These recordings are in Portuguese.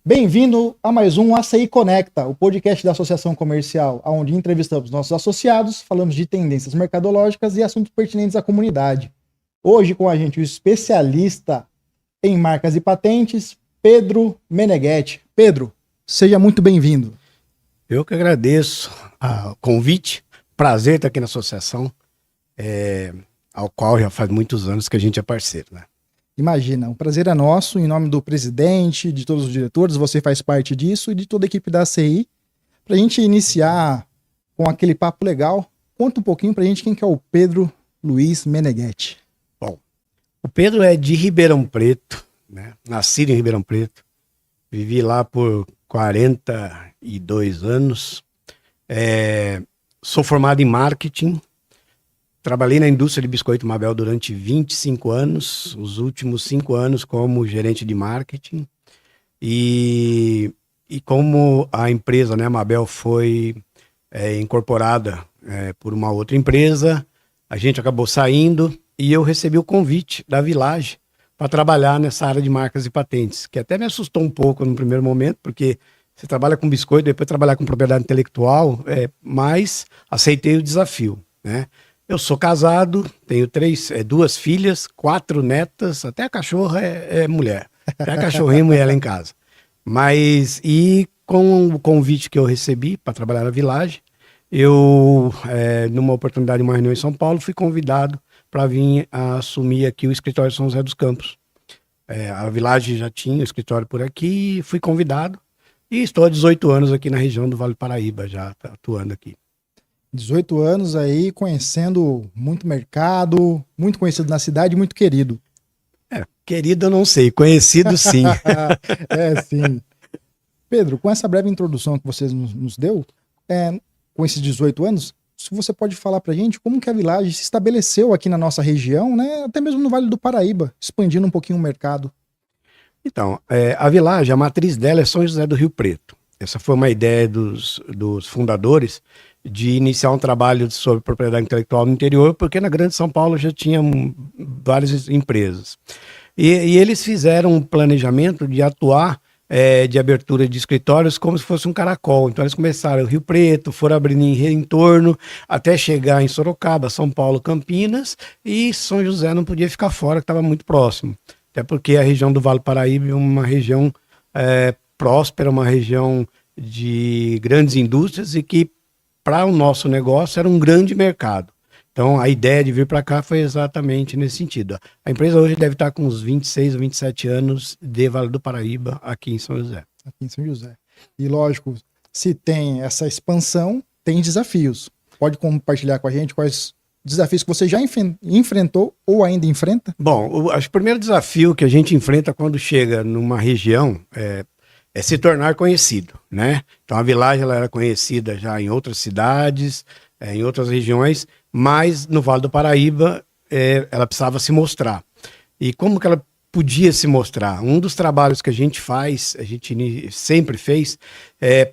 Bem-vindo a mais um ACI Conecta, o podcast da Associação Comercial, onde entrevistamos nossos associados, falamos de tendências mercadológicas e assuntos pertinentes à comunidade. Hoje com a gente o especialista em marcas e patentes, Pedro Meneghetti. Pedro, seja muito bem-vindo. Eu que agradeço o convite, prazer estar aqui na associação, ao qual já faz muitos anos que a gente é parceiro, né? Imagina, o prazer é nosso, em nome do presidente, de todos os diretores, você faz parte disso e de toda a equipe da ACI. Para a gente iniciar com aquele papo legal, conta um pouquinho para a gente quem que é o Pedro Luiz Meneghetti. Bom, o Pedro é de Ribeirão Preto, né? Nascido em Ribeirão Preto, vivi lá por 42 anos, sou formado em marketing. Trabalhei na indústria de biscoito Mabel durante 25 anos, os últimos 5 anos como gerente de marketing. E como a empresa, né, Mabel, foi incorporada por uma outra empresa, a gente acabou saindo e eu recebi o convite da Village para trabalhar nessa área de marcas e patentes, que até me assustou um pouco no primeiro momento, porque você trabalha com biscoito, depois trabalhar com propriedade intelectual, mas aceitei o desafio, né? Eu sou casado, tenho 2 filhas, 4 netas, até a cachorra é mulher. Até a cachorrinha é mulher lá em casa. E com o convite que eu recebi para trabalhar na Village, eu, numa oportunidade de uma reunião em São Paulo, fui convidado para vir assumir aqui o escritório de São José dos Campos. A Village já tinha o escritório por aqui, fui convidado e estou há 18 anos aqui na região do Vale do Paraíba, já atuando aqui. 18 anos aí, conhecendo muito mercado, muito conhecido na cidade, muito querido. Querido eu não sei, conhecido sim. Sim. Pedro, com essa breve introdução que você nos deu, com esses 18 anos, se você pode falar pra gente como que a Village se estabeleceu aqui na nossa região, né, até mesmo no Vale do Paraíba, expandindo um pouquinho o mercado. Então, a Village, a matriz dela é São José do Rio Preto. Essa foi uma ideia dos fundadores de iniciar um trabalho sobre propriedade intelectual no interior, porque na Grande São Paulo já tinha várias empresas. E eles fizeram um planejamento de atuar de abertura de escritórios como se fosse um caracol. Então eles começaram em Rio Preto, foram abrindo em torno, até chegar em Sorocaba, São Paulo, Campinas, e São José não podia ficar fora, que estava muito próximo. Até porque a região do Vale do Paraíba é uma região próspera, uma região de grandes indústrias e que para o nosso negócio era um grande mercado. Então a ideia de vir para cá foi exatamente nesse sentido. A empresa hoje deve estar com uns 26 ou 27 anos de Vale do Paraíba aqui em São José. Aqui em São José. E lógico, se tem essa expansão, tem desafios. Pode compartilhar com a gente quais desafios que você já enfrentou ou ainda enfrenta? Bom, acho que o primeiro desafio que a gente enfrenta quando chega numa região é se tornar conhecido, né? Então a Village ela era conhecida já em outras cidades, em outras regiões, mas no Vale do Paraíba ela precisava se mostrar. E como que ela podia se mostrar? Um dos trabalhos que a gente faz, a gente sempre fez,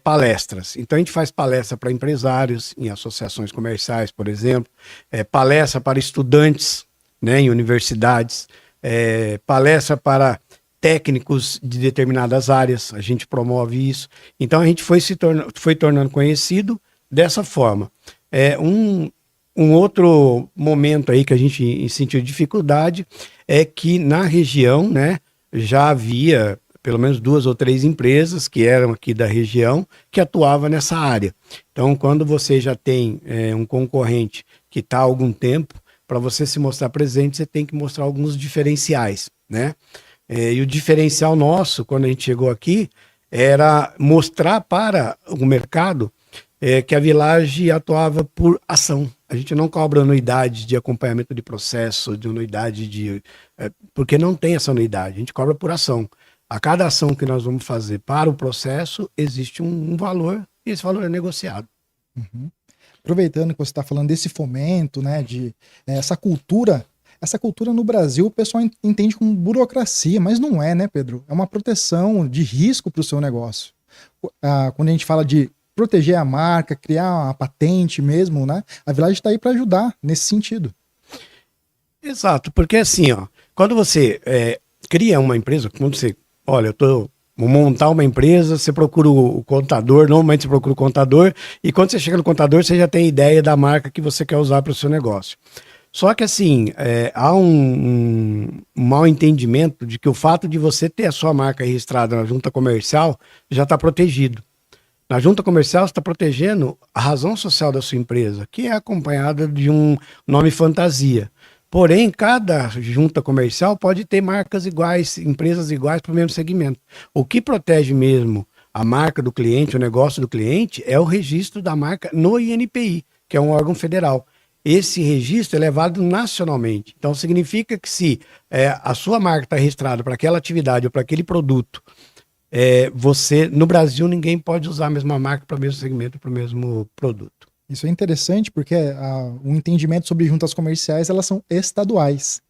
palestras. Então a gente faz palestra para empresários, em associações comerciais, por exemplo, palestra para estudantes, né, em universidades, palestra para técnicos de determinadas áreas, a gente promove isso. Então a gente foi tornando conhecido dessa forma. Um outro momento aí que a gente sentiu dificuldade é que na região, né, já havia pelo menos 2 ou 3 empresas que eram aqui da região que atuavam nessa área. Então quando você já tem um concorrente que está há algum tempo, para você se mostrar presente, você tem que mostrar alguns diferenciais, né? E o diferencial nosso, quando a gente chegou aqui, era mostrar para o mercado que a Village atuava por ação. A gente não cobra anuidade de acompanhamento de processo, de anuidade porque não tem essa anuidade, a gente cobra por ação. A cada ação que nós vamos fazer para o processo, existe um valor, e esse valor é negociado. Uhum. Aproveitando que você está falando desse fomento, né, essa cultura no Brasil o pessoal entende como burocracia, mas não é, né, Pedro? É uma proteção de risco para o seu negócio. Quando a gente fala de proteger a marca, criar uma patente mesmo, né? A Village está aí para ajudar nesse sentido. Exato, porque assim, ó, quando você cria uma empresa, quando você, olha, eu estou montar uma empresa, você procura o contador, normalmente você procura o contador, e quando você chega no contador, você já tem ideia da marca que você quer usar para o seu negócio. Só que assim, há um mau entendimento de que o fato de você ter a sua marca registrada na junta comercial já está protegido. Na junta comercial, você está protegendo a razão social da sua empresa, que é acompanhada de um nome fantasia. Porém, cada junta comercial pode ter marcas iguais, empresas iguais para o mesmo segmento. O que protege mesmo a marca do cliente, o negócio do cliente, é o registro da marca no INPI, que é um órgão federal. Esse registro é levado nacionalmente. Então, significa que se a sua marca está registrada para aquela atividade ou para aquele produto, você, no Brasil, ninguém pode usar a mesma marca para o mesmo segmento, para o mesmo produto. Isso é interessante porque o entendimento sobre juntas comerciais, elas são estaduais.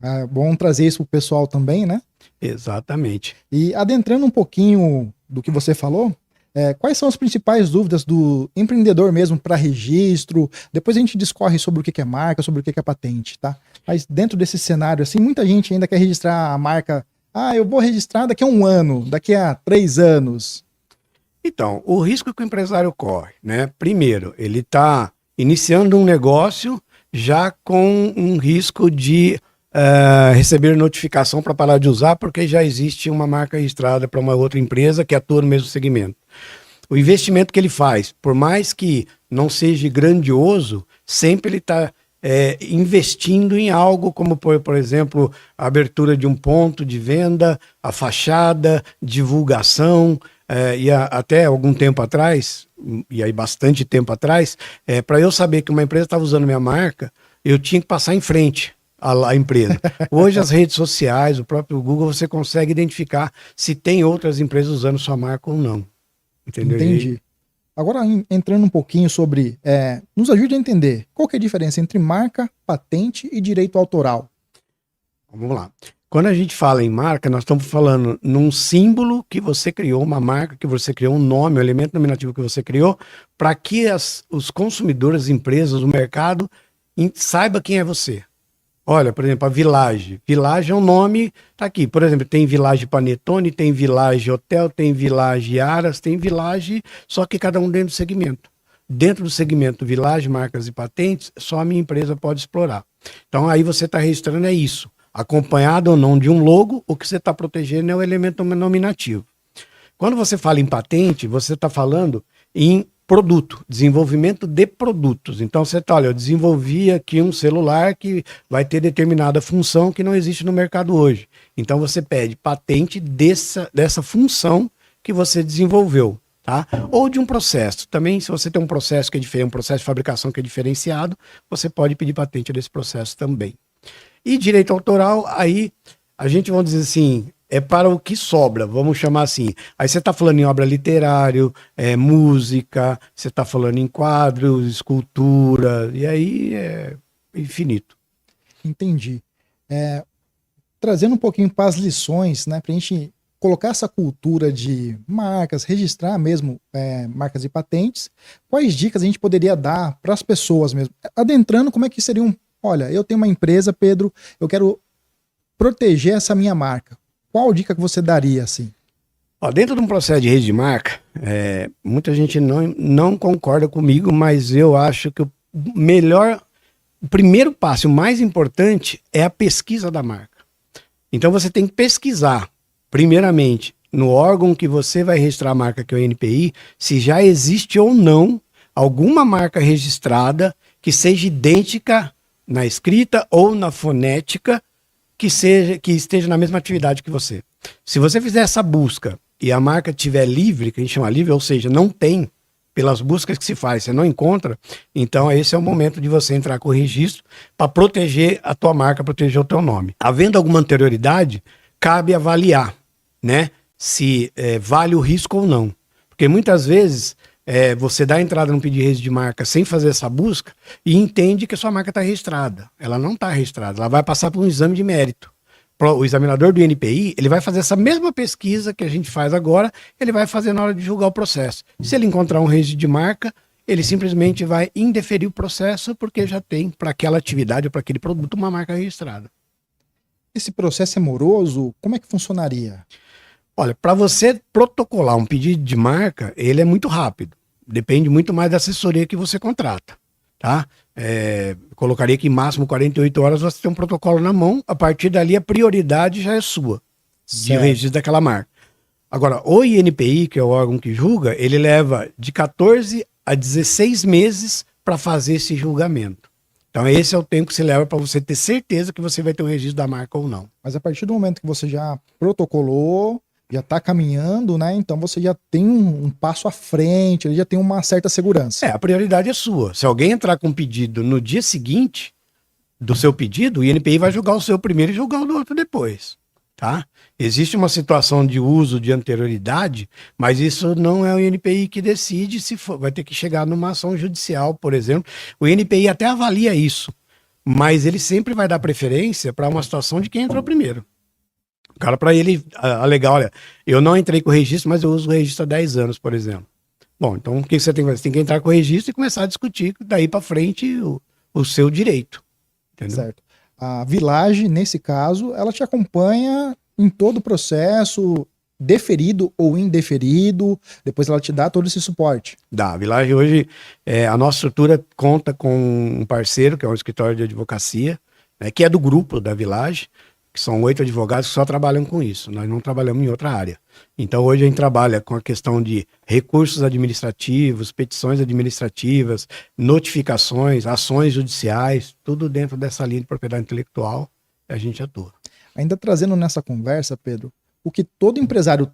É bom trazer isso para o pessoal também, né? Exatamente. E adentrando um pouquinho do que você falou, quais são as principais dúvidas do empreendedor mesmo para registro? Depois a gente discorre sobre o que é marca, sobre o que é patente, tá? Mas dentro desse cenário, assim, muita gente ainda quer registrar a marca. Ah, eu vou registrar daqui a 1 ano, daqui a 3 anos. Então, o risco que o empresário corre, né? Primeiro, ele está iniciando um negócio já com um risco de receber notificação para parar de usar, porque já existe uma marca registrada para uma outra empresa que atua no mesmo segmento. O investimento que ele faz, por mais que não seja grandioso, sempre ele está investindo em algo como, por exemplo, a abertura de um ponto de venda, a fachada, divulgação. Até algum tempo atrás, e aí bastante tempo atrás, para eu saber que uma empresa estava usando minha marca, eu tinha que passar em frente à empresa. Hoje as redes sociais, o próprio Google, você consegue identificar se tem outras empresas usando sua marca ou não. Entendeu? Entendi. Agora, entrando um pouquinho sobre... nos ajude a entender qual que é a diferença entre marca, patente e direito autoral. Vamos lá. Quando a gente fala em marca, nós estamos falando num símbolo que você criou, uma marca que você criou, um nome, um elemento nominativo que você criou, para que os consumidores, as empresas, o mercado saiba quem é você. Olha, por exemplo, a Village. Village é um nome, tá aqui. Por exemplo, tem Village Panetone, tem Village Hotel, tem Village Aras, tem Village, só que cada um dentro do segmento. Dentro do segmento Village, marcas e patentes, só a minha empresa pode explorar. Então aí você está registrando isso. Acompanhado ou não de um logo, o que você está protegendo é o elemento nominativo. Quando você fala em patente, você está falando em produto, desenvolvimento de produtos. Então você está, olha, eu desenvolvi aqui um celular que vai ter determinada função que não existe no mercado hoje. Então você pede patente dessa função que você desenvolveu, tá? Ou de um processo. Também, se você tem um processo que é diferente, um processo de fabricação que é diferenciado, você pode pedir patente desse processo também. E direito autoral, aí a gente, vamos dizer assim, é para o que sobra, vamos chamar assim. Aí você está falando em obra literária, música, você está falando em quadros, escultura, e aí é infinito. Entendi. Trazendo um pouquinho para as lições, né, para a gente colocar essa cultura de marcas, registrar mesmo marcas e patentes, quais dicas a gente poderia dar para as pessoas mesmo? Adentrando, como é que seria olha, eu tenho uma empresa, Pedro, eu quero proteger essa minha marca. Qual dica que você daria, assim? Dentro de um processo de registro de marca, muita gente não concorda comigo, mas eu acho que o primeiro passo, o mais importante, é a pesquisa da marca. Então você tem que pesquisar, primeiramente, no órgão que você vai registrar a marca, que é o INPI, se já existe ou não alguma marca registrada que seja idêntica na escrita ou na fonética, que esteja na mesma atividade que você. Se você fizer essa busca e a marca estiver livre, que a gente chama livre, ou seja, não tem, pelas buscas que se faz, você não encontra, então esse é o momento de você entrar com o registro para proteger a tua marca, proteger o teu nome. Havendo alguma anterioridade, cabe avaliar, né, se vale o risco ou não. Porque muitas vezes você dá entrada no pedido de registro de marca sem fazer essa busca e entende que a sua marca está registrada. Ela não está registrada, ela vai passar por um exame de mérito. O examinador do INPI, ele vai fazer essa mesma pesquisa que a gente faz agora, ele vai fazer na hora de julgar o processo. Se ele encontrar um registro de marca, ele simplesmente vai indeferir o processo porque já tem para aquela atividade ou para aquele produto uma marca registrada. Esse processo é moroso? Como é que funcionaria? Olha, para você protocolar um pedido de marca, ele é muito rápido. Depende muito mais da assessoria que você contrata, tá? Colocaria que em máximo 48 horas você tem um protocolo na mão, a partir dali a prioridade já é sua, de registro daquela marca. Agora, o INPI, que é o órgão que julga, ele leva de 14 a 16 meses para fazer esse julgamento. Então esse é o tempo que se leva para você ter certeza que você vai ter um registro da marca ou não. Mas a partir do momento que você já protocolou, já está caminhando, né? Então você já tem um passo à frente, ele já tem uma certa segurança. A prioridade é sua. Se alguém entrar com um pedido no dia seguinte do seu pedido, o INPI vai julgar o seu primeiro e julgar o do outro depois, tá? Existe uma situação de uso de anterioridade, mas isso não é o INPI que decide se for, vai ter que chegar numa ação judicial, por exemplo. O INPI até avalia isso, mas ele sempre vai dar preferência para uma situação de quem entrou primeiro. O cara, para ele alegar, olha, eu não entrei com o registro, mas eu uso o registro há 10 anos, por exemplo. Bom, então o que você tem que fazer? Você tem que entrar com o registro e começar a discutir daí para frente o seu direito. Entendeu? Certo. A Village, nesse caso, ela te acompanha em todo o processo, deferido ou indeferido, depois ela te dá todo esse suporte. A Village hoje, a nossa estrutura conta com um parceiro, que é um escritório de advocacia, né, que é do grupo da Village, que são 8 advogados que só trabalham com isso. Nós não trabalhamos em outra área. Então hoje a gente trabalha com a questão de recursos administrativos, petições administrativas, notificações, ações judiciais, tudo dentro dessa linha de propriedade intelectual a gente atua. Ainda trazendo nessa conversa, Pedro, o que todo empresário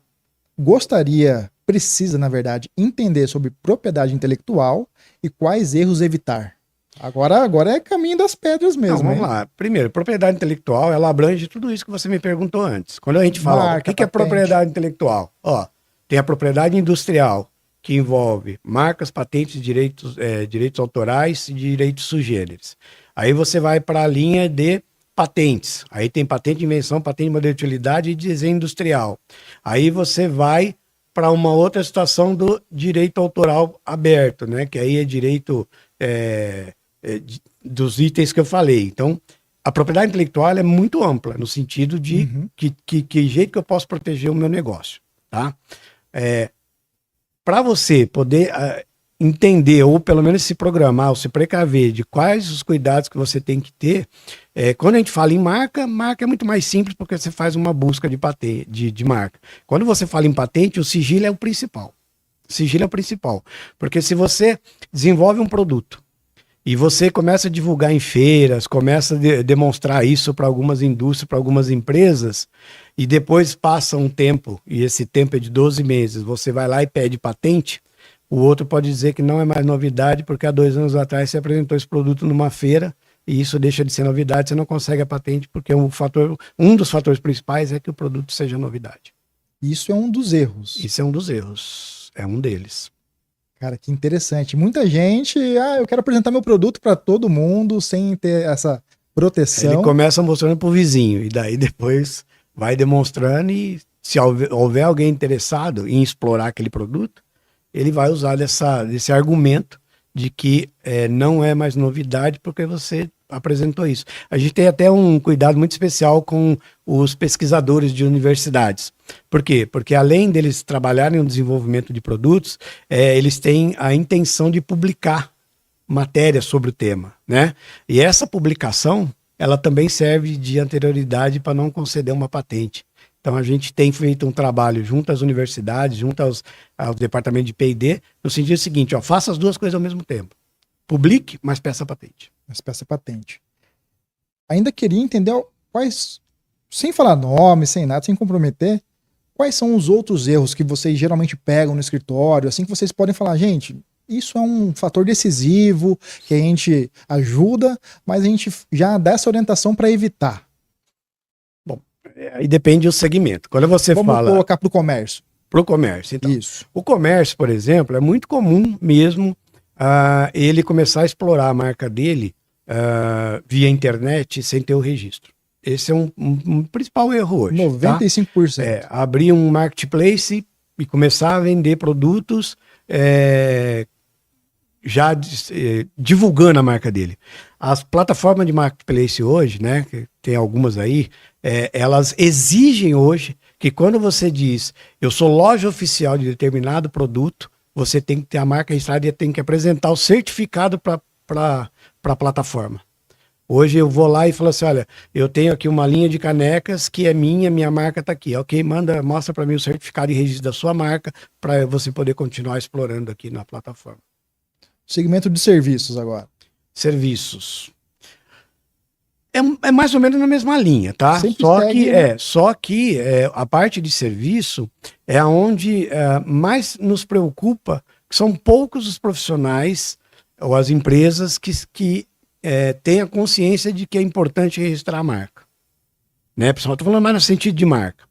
gostaria, precisa, na verdade, entender sobre propriedade intelectual e quais erros evitar. Agora é caminho das pedras mesmo. Vamos lá. Primeiro, propriedade intelectual, ela abrange tudo isso que você me perguntou antes. Quando a gente fala, Marca, o que é propriedade intelectual? Tem a propriedade industrial, que envolve marcas, patentes, direitos autorais e direitos sugêneres. Aí você vai para a linha de patentes. Aí tem patente de invenção, patente de modelo de utilidade e desenho industrial. Aí você vai para uma outra situação do direito autoral aberto, né? Que aí é direito dos itens que eu falei. Então, a propriedade intelectual é muito ampla, no sentido de que jeito que eu posso proteger o meu negócio, tá? Para você poder entender, ou pelo menos se programar, ou se precaver de quais os cuidados que você tem que ter, quando a gente fala em marca é muito mais simples, porque você faz uma busca de patente, de marca. Quando você fala em patente, o sigilo é o principal. O sigilo é o principal. Porque se você desenvolve um produto, e você começa a divulgar em feiras, começa a demonstrar isso para algumas indústrias, para algumas empresas, e depois passa um tempo, e esse tempo é de 12 meses, você vai lá e pede patente, o outro pode dizer que não é mais novidade, porque há 2 anos atrás você apresentou esse produto numa feira, e isso deixa de ser novidade, você não consegue a patente, porque um dos fatores principais é que o produto seja novidade. Isso é um dos erros. Isso é um dos erros, é um deles. Cara, que interessante. Muita gente, eu quero apresentar meu produto para todo mundo sem ter essa proteção. Ele começa mostrando pro vizinho e daí depois vai demonstrando, e se houver alguém interessado em explorar aquele produto, ele vai usar desse argumento de que não é mais novidade porque você apresentou isso. A gente tem até um cuidado muito especial com os pesquisadores de universidades. Por quê? Porque além deles trabalharem no desenvolvimento de produtos, eles têm a intenção de publicar matérias sobre o tema, né? E essa publicação, ela também serve de anterioridade para não conceder uma patente. Então a gente tem feito um trabalho junto às universidades, junto ao departamento de P&D, no sentido seguinte, faça as duas coisas ao mesmo tempo. Publique, mas peça patente. Mas peça patente. Ainda queria entender quais, sem falar nome, sem nada, sem comprometer, quais são os outros erros que vocês geralmente pegam no escritório, assim que vocês podem falar, gente, isso é um fator decisivo, que a gente ajuda, mas a gente já dá essa orientação para evitar. Bom, aí depende do segmento. Quando você Vamos fala... colocar para o comércio. Para o comércio, então. Isso. O comércio, por exemplo, é muito comum mesmo ele começar a explorar a marca dele via internet sem ter o registro. Esse é um principal erro hoje. 95%. Tá? Abrir um marketplace e começar a vender produtos já divulgando a marca dele. As plataformas de marketplace hoje, né, que tem algumas aí, elas exigem hoje que quando você diz, eu sou loja oficial de determinado produto, você tem que ter a marca registrada e tem que apresentar o certificado para a plataforma. Hoje eu vou lá e falo assim, olha, eu tenho aqui uma linha de canecas que é minha marca está aqui. Ok, mostra para mim o certificado de registro da sua marca para você poder continuar explorando aqui na plataforma. Segmento de serviços agora. Serviços. É mais ou menos na mesma linha, tá? Sempre Só segue, que, né? a parte de serviço é onde mais nos preocupa, que são poucos os profissionais ou as empresas que têm a consciência de que é importante registrar a marca. Né, pessoal? Estou falando mais no sentido de marca.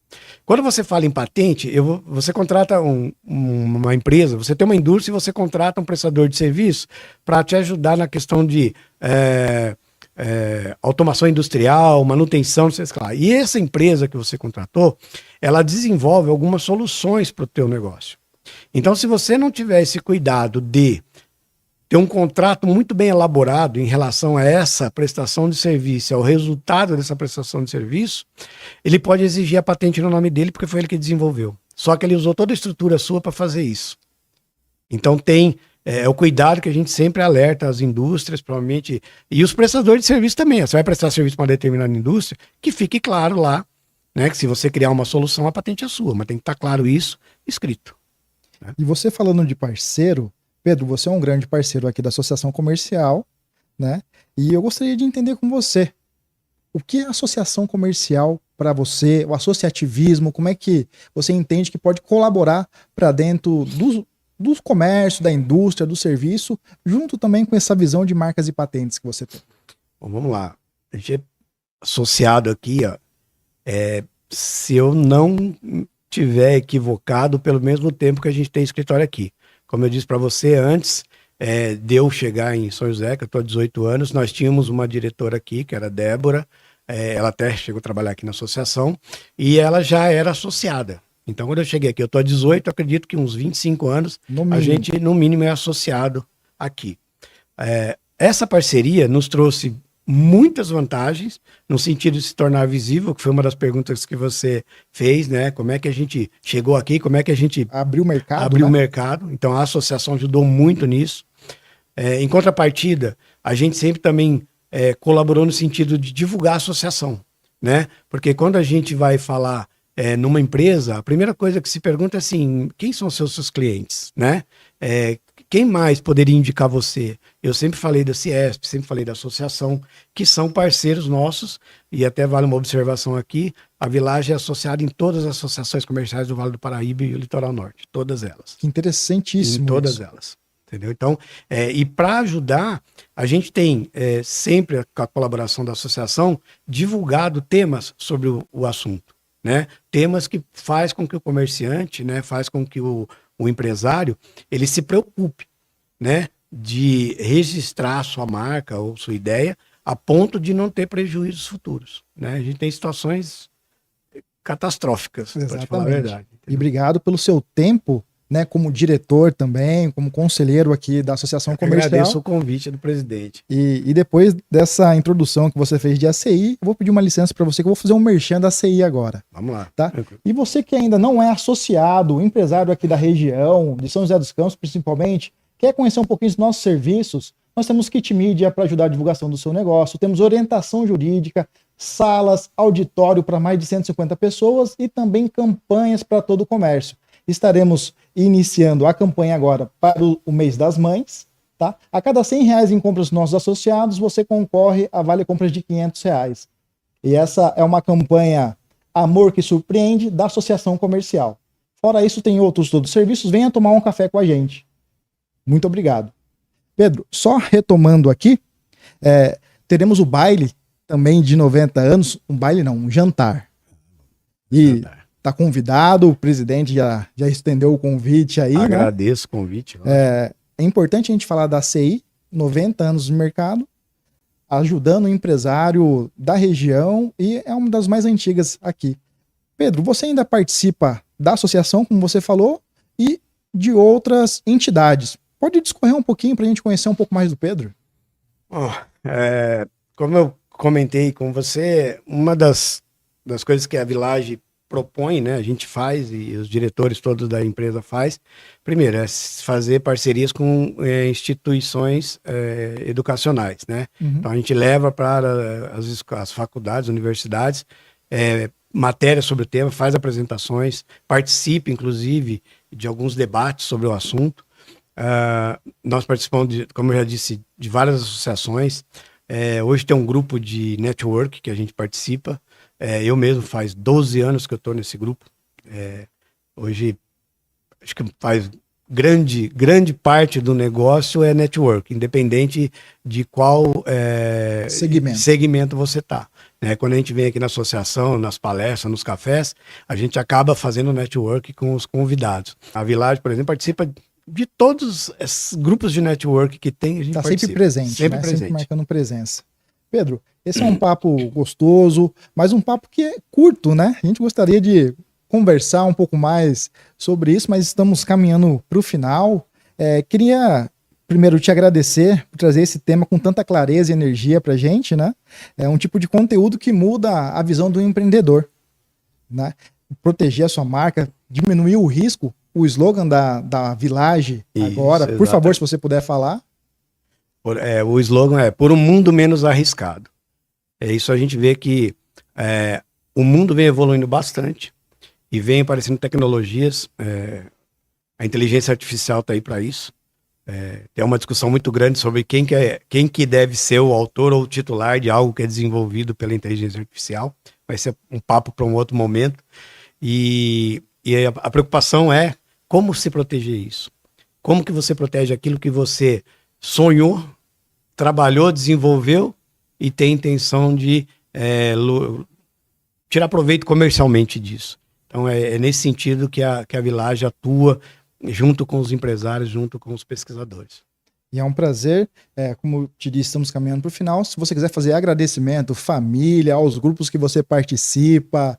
Quando você fala em patente, você contrata uma empresa, você tem uma indústria e você contrata um prestador de serviço para te ajudar na questão de automação industrial, manutenção, não sei o que lá. E essa empresa que você contratou, ela desenvolve algumas soluções para o teu negócio. Então, se você não tiver esse cuidado de ter um contrato muito bem elaborado em relação a essa prestação de serviço, ao resultado dessa prestação de serviço, ele pode exigir a patente no nome dele porque foi ele que desenvolveu. Só que ele usou toda a estrutura sua para fazer isso. Então tem o cuidado que a gente sempre alerta as indústrias, provavelmente, e os prestadores de serviço também. Você vai prestar serviço para uma determinada indústria, que fique claro lá, né, que se você criar uma solução, a patente é sua, mas tem que estar claro isso escrito. Né? E você falando de parceiro, Pedro, você é um grande parceiro aqui da Associação Comercial, né? E eu gostaria de entender com você o que é a associação comercial para você, o associativismo, como é que você entende que pode colaborar para dentro do comércio, da indústria, do serviço, junto também com essa visão de marcas e patentes que você tem. Bom, vamos lá. A gente é associado aqui, ó, se eu não tiver equivocado, pelo mesmo tempo que a gente tem escritório aqui. Como eu disse para você antes, de eu chegar em São José, que eu estou há 18 anos, nós tínhamos uma diretora aqui, que era a Débora, ela até chegou a trabalhar aqui na associação, e ela já era associada. Então, quando eu cheguei aqui, eu estou há 18, acredito que uns 25 anos, a gente, no mínimo, é associado aqui. Essa parceria nos trouxe muitas vantagens, no sentido de se tornar visível, que foi uma das perguntas que você fez, né? Como é que a gente chegou aqui, como é que a gente abriu o mercado, abriu o né? mercado. Então, a associação ajudou muito nisso. Em contrapartida, a gente sempre também colaborou no sentido de divulgar a associação, né? Porque quando a gente vai falar numa empresa, a primeira coisa que se pergunta é assim, quem são os seus clientes, né? Quem mais poderia indicar você? Eu sempre falei da Ciesp, sempre falei da associação, que são parceiros nossos, e até vale uma observação aqui, a Village é associada em todas as associações comerciais do Vale do Paraíba e o Litoral Norte, todas elas. Que interessantíssimo. Em todas elas, entendeu? Então, e para ajudar, a gente tem sempre, com a colaboração da associação, divulgado temas sobre o assunto, né? Temas que faz com que o comerciante, né, faz com que o empresário, ele se preocupe, né, de registrar a sua marca ou sua ideia a ponto de não ter prejuízos futuros, né? A gente tem situações catastróficas, para te falar a verdade. E obrigado pelo seu tempo, né, como diretor também, como conselheiro aqui da Associação Comercial. Agradeço o convite do presidente. E depois dessa introdução que você fez de ACI, eu vou pedir uma licença para você que eu vou fazer um merchan da ACI agora. Vamos lá. Tá? E você que ainda não é associado, empresário aqui da região, de São José dos Campos principalmente, quer conhecer um pouquinho dos nossos serviços, nós temos kit mídia para ajudar a divulgação do seu negócio, temos orientação jurídica, salas, auditório para mais de 150 pessoas e também campanhas para todo o comércio. Estaremos iniciando a campanha agora para o mês das mães, tá? A cada R$100 em compras dos nossos associados, você concorre a vale compras de R$500. E essa é uma campanha Amor que Surpreende da Associação Comercial. Fora isso, tem outros todos os serviços. Venha tomar um café com a gente. Muito obrigado. Pedro, só retomando aqui, teremos o baile também de 90 anos. Um baile não, um jantar. E tá convidado, o presidente já estendeu o convite aí. Agradeço, né, o convite. É importante a gente falar da ACI, 90 anos de mercado, ajudando o empresário da região e é uma das mais antigas aqui. Pedro, você ainda participa da associação, como você falou, e de outras entidades. Pode discorrer um pouquinho para a gente conhecer um pouco mais do Pedro? Como eu comentei com você, uma das coisas que a Village propõe, né, a gente faz e os diretores todos da empresa faz, primeiro é fazer parcerias com instituições educacionais, né? Uhum. Então a gente leva para as faculdades, universidades, matérias sobre o tema, faz apresentações, participa inclusive de alguns debates sobre o assunto. Nós participamos, como eu já disse, de várias associações. Hoje tem um grupo de network que a gente participa. Eu mesmo faz 12 anos que eu estou nesse grupo. Hoje, acho que faz grande parte do negócio é network, independente de qual segmento você está. Né? Quando a gente vem aqui na associação, nas palestras, nos cafés, a gente acaba fazendo network com os convidados. A Village, por exemplo, participa de todos esses grupos de network que tem, a gente está sempre presente, sempre né? presente. Sempre marcando presença. Pedro, esse é um papo gostoso, mas um papo que é curto, né? A gente gostaria de conversar um pouco mais sobre isso, mas estamos caminhando para o final. Queria primeiro te agradecer por trazer esse tema com tanta clareza e energia para a gente, né? É um tipo de conteúdo que muda a visão do empreendedor, né? Proteger a sua marca, diminuir o risco, o slogan da Village agora, por favor, se você puder falar. O slogan é por um mundo menos arriscado. Isso a gente vê que o mundo vem evoluindo bastante e vem aparecendo tecnologias. A inteligência artificial está aí para isso. Tem uma discussão muito grande sobre quem que deve ser o autor ou o titular de algo que é desenvolvido pela inteligência artificial. Vai ser um papo para um outro momento. E a preocupação é como se proteger isso. Como que você protege aquilo que você sonhou, trabalhou, desenvolveu e tem intenção de tirar proveito comercialmente disso. Então é nesse sentido que a Village atua junto com os empresários, junto com os pesquisadores. E é um prazer, como eu te disse, estamos caminhando para o final. Se você quiser fazer agradecimento, família, aos grupos que você participa,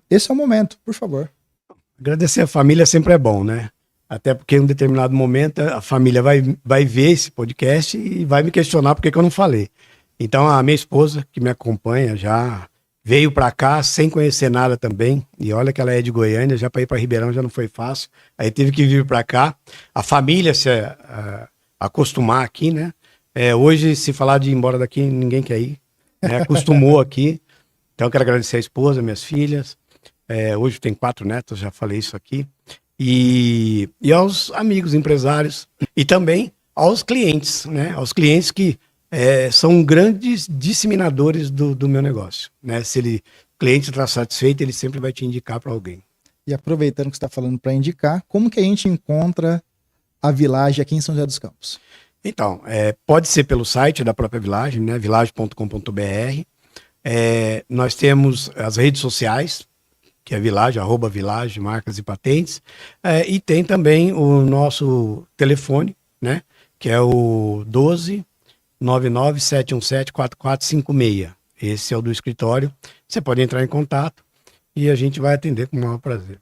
esse é o momento, por favor. Agradecer a família sempre é bom, né? Até porque em um determinado momento a família vai ver esse podcast e vai me questionar por que eu não falei. Então a minha esposa, que me acompanha já, veio para cá sem conhecer nada também. E olha que ela é de Goiânia, já para ir para Ribeirão já não foi fácil. Aí teve que vir para cá. A família se acostumar aqui, né? Hoje, se falar de ir embora daqui, ninguém quer ir. Acostumou aqui. Então eu quero agradecer a esposa, minhas filhas. Hoje tem 4 netos, já falei isso aqui. E aos amigos empresários e também aos clientes, né? Aos clientes que são grandes disseminadores do meu negócio, né? Se o cliente está satisfeito, ele sempre vai te indicar para alguém. E aproveitando que você está falando para indicar, como que a gente encontra a Village aqui em São José dos Campos? Então, pode ser pelo site da própria Village, né? village.com.br. Nós temos as redes sociais, que é Village, @Village, Marcas e Patentes. E tem também o nosso telefone, né? Que é o 12-99717-4456. Esse é o do escritório. Você pode entrar em contato e a gente vai atender com o maior prazer.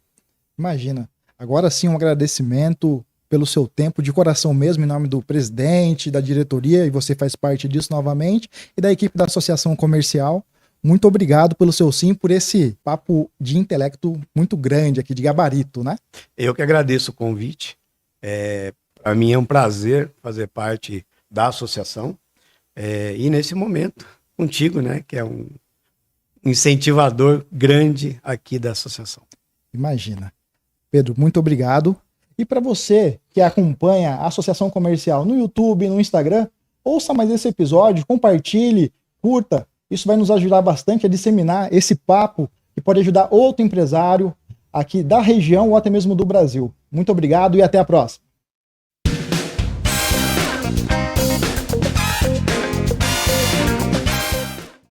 Imagina. Agora sim, um agradecimento pelo seu tempo, de coração mesmo, em nome do presidente, da diretoria, e você faz parte disso novamente, e da equipe da Associação Comercial. Muito obrigado pelo seu sim, por esse papo de intelecto muito grande aqui, de gabarito, né? Eu que agradeço o convite. Para mim é um prazer fazer parte da associação. E nesse momento, contigo, né? Que é um incentivador grande aqui da associação. Imagina. Pedro, muito obrigado. E para você que acompanha a Associação Comercial no YouTube, no Instagram, ouça mais esse episódio, compartilhe, curta. Isso vai nos ajudar bastante a disseminar esse papo que pode ajudar outro empresário aqui da região ou até mesmo do Brasil. Muito obrigado e até a próxima.